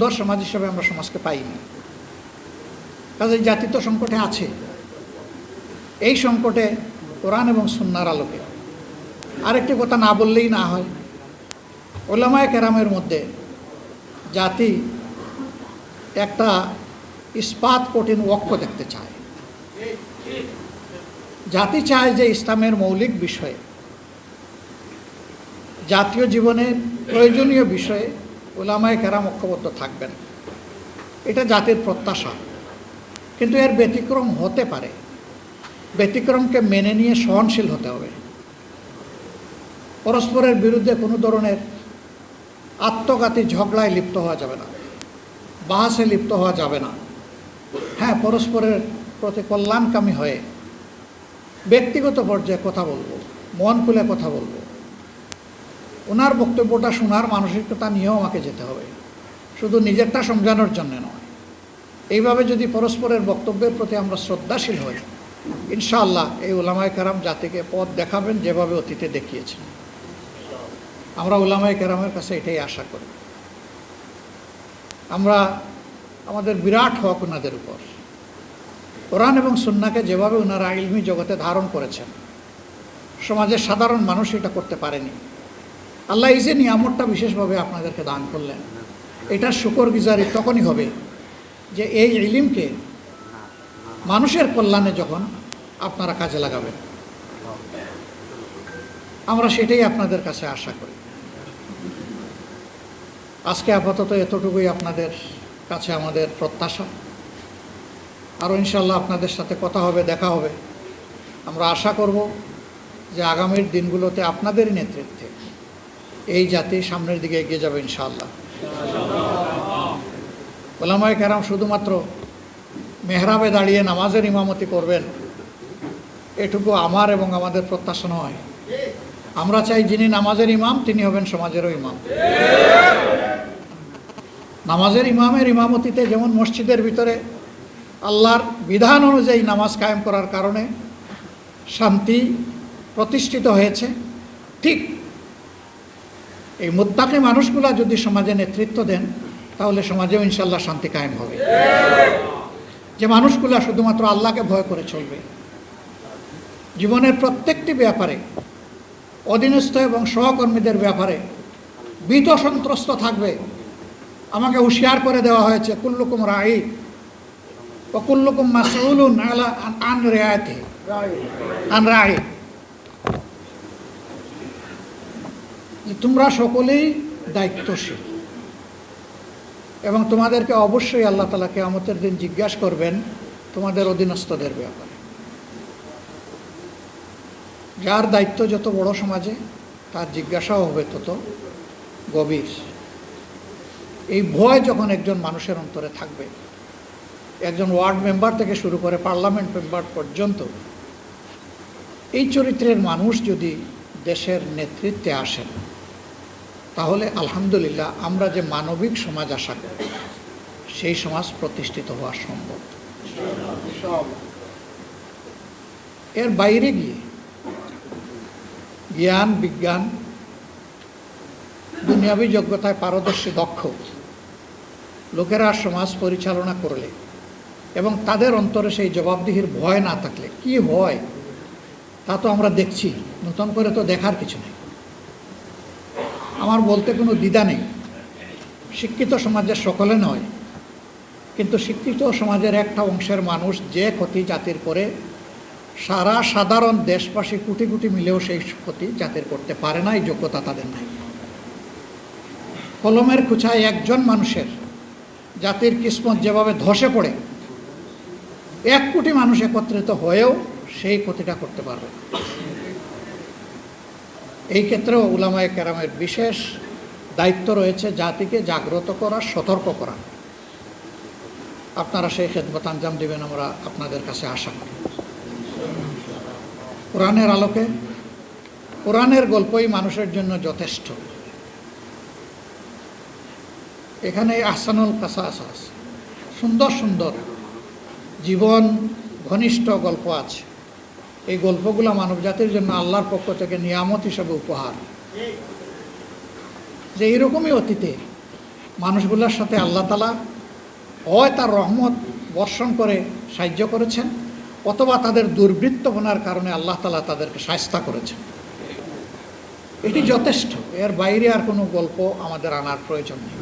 সুন্দর সমাজ হিসেবে আমরা সমাজকে পাইনি। কাজে জাতি তো সংকটে আছে। এই সংকটে কোরআন এবং সুন্নাহর আলোকে আরেকটি কথা না বললেই না হয়, উলামায়ে কেরামের মধ্যে জাতি একটা ইস্পাত কঠিন ওয়াক্য দেখতে চায়। জাতি চায় যে ইসলামের মৌলিক বিষয়ে, জাতীয় জীবনের প্রয়োজনীয় বিষয়ে উলামায়ে কেরাম ঐক্যবদ্ধ থাকবেন। এটা জাতির প্রত্যাশা। কিন্তু এর ব্যতিক্রম হতে পারে। ব্যতিক্রমকে মেনে নিয়ে সহনশীল হতে হবে। পরস্পরের বিরুদ্ধে কোনো ধরনের আত্মঘাতী ঝগড়ায় লিপ্ত হওয়া যাবে না, বাহাসে লিপ্ত হওয়া যাবে না। হ্যাঁ, পরস্পরের প্রতি কল্যাণকামী হয়ে ব্যক্তিগত পর্যায়ে কথা বলবো, মন খুলে কথা বলবো। ওনার বক্তব্যটা শোনার মানসিকতা নিয়েও আমাকে যেতে হবে, শুধু নিজেরটা সমঝানোর জন্য নয়। এইভাবে যদি পরস্পরের বক্তব্যের প্রতি আমরা শ্রদ্ধাশীল হই, ইনশাআল্লাহ এই উলামায়ে কেরাম জাতিকে পথ দেখাবেন যেভাবে অতীতে দেখিয়েছেন। আমরা উলামায়ে কেরামের কাছে এটাই আশা করি। আমরা আমাদের বিরাট হক ওনাদের উপর। কোরআন এবং সুন্নাহকে যেভাবে ওনারা ইলমি জগতে ধারণ করেছেন, সমাজের সাধারণ মানুষ এটা করতে পারেনি। আল্লাহ এই যে নিয়ামতটা বিশেষভাবে আপনাদেরকে দান করলেন, এটার শুকরগুজারি তখনই হবে যে এই ইলমকে মানুষের কল্যাণে যখন আপনারা কাজে লাগাবেন। আমরা সেটাই আপনাদের কাছে আশা করি। আজকে আপাতত এতটুকুই আপনাদের কাছে আমাদের প্রত্যাশা। আরও ইনশাআল্লাহ আপনাদের সাথে কথা হবে, দেখা হবে। আমরা আশা করব যে আগামীর দিনগুলোতে আপনাদেরই নেতৃত্বে এই জাতি সামনের দিকে এগিয়ে যাবে ইনশাআল্লাহ। উলামায়ে কেরাম শুধুমাত্র মেহরাবে দাঁড়িয়ে নামাজের ইমামতি করবেন, এটুকু আমার এবং আমাদের প্রত্যাশা নয়। আমরা চাই যিনি নামাজের ইমাম তিনি হবেন সমাজেরও ইমাম। নামাজের ইমামের ইমামতিতে যেমন মসজিদের ভিতরে আল্লাহর বিধান অনুযায়ী নামাজ কায়েম করার কারণে শান্তি প্রতিষ্ঠিত হয়েছে, ঠিক এই মুত্তাকি মানুষগুলা যদি সমাজে নেতৃত্ব দেন তাহলে সমাজেও ইনশাআল্লাহ শান্তি কায়েম হবে। যে মানুষগুলা শুধুমাত্র আল্লাহকে ভয় করে চলবে, জীবনের প্রত্যেকটি ব্যাপারে অধীনস্থ এবং সহকর্মীদের ব্যাপারে ভীত সন্ত্রস্ত থাকবে। আমাকে হুঁশিয়ার করে দেওয়া হয়েছে, কুল্লুকুম রাঈ ওয়া কুল্লুকুম মাসউলুন আন রাইয়াতিহি আন রাঈ, যে তোমরা সকলেই দায়িত্বশীল এবং তোমাদেরকে অবশ্যই আল্লাহ তাআলা কিয়ামতের দিন জিজ্ঞাসা করবেন তোমাদের অধীনস্থদের ব্যাপারে। যার দায়িত্ব যত বড় সমাজে, তার জিজ্ঞাসাও হবে তত গভীর। এই ভয় যখন একজন মানুষের অন্তরে থাকবে, একজন ওয়ার্ড মেম্বার থেকে শুরু করে পার্লামেন্ট মেম্বার পর্যন্ত, এই চরিত্রের মানুষ যদি দেশের নেতৃত্বে আসেন, তাহলে আলহামদুলিল্লাহ আমরা যে মানবিক সমাজ আশা করি সেই সমাজ প্রতিষ্ঠিত হওয়া সম্ভব। এর বাইরে গিয়ে জ্ঞান, বিজ্ঞান, দুনিয়াবী যোগ্যতায় পারদর্শী দক্ষ লোকেরা সমাজ পরিচালনা করলে এবং তাদের অন্তরে সেই জবাবদিহির ভয় না থাকলে কি হয় তা তো আমরা দেখছি, নতুন করে তো দেখার কিছু নেই। আমার বলতে কোনো দ্বিধা নেই, শিক্ষিত সমাজের সকলে নয়, কিন্তু শিক্ষিত সমাজের একটা অংশের মানুষ যে ক্ষতি জাতির করে, সারা সাধারণ দেশবাসী কোটি কোটি মিলেও সেই ক্ষতি জাতির করতে পারে না, এই যোগ্যতা তাদের নাই। কলমের খুঁচায় একজন মানুষের জাতির কিসমত যেভাবে ধসে পড়ে, 1 কোটি মানুষ একত্রিত হয়েও সেই ক্ষতিটা করতে পারবে না। এই ক্ষেত্রেও উলামায়ে কেরামের বিশেষ দায়িত্ব রয়েছে জাতিকে জাগ্রত করা, সতর্ক করা। আপনারা সেই খেদমত আঞ্জাম দেবেন আমরা আপনাদের কাছে আশা করি। কোরআনের আলোকে, কোরআনের গল্পই মানুষের জন্য যথেষ্ট। এখানে আহসানুল কাসাস আছে, সুন্দর সুন্দর জীবন ঘনিষ্ঠ গল্প আছে। এই গল্পগুলো মানবজাতির জন্য আল্লাহর পক্ষ থেকে নিয়ামত হিসেবে উপহার। যে এইরকমই অতীতে মানুষগুলোর সাথে আল্লাহ তাআলা হয় তার রহমত বর্ষণ করে সাহায্য করেছেন, অথবা তাদের দুর্বৃত্তপনার কারণে আল্লাহ তাআলা তাদেরকে শায়েস্তা করেছেন। এটি যথেষ্ট, এর বাইরে আর কোনো গল্প আমাদের আনার প্রয়োজন নেই।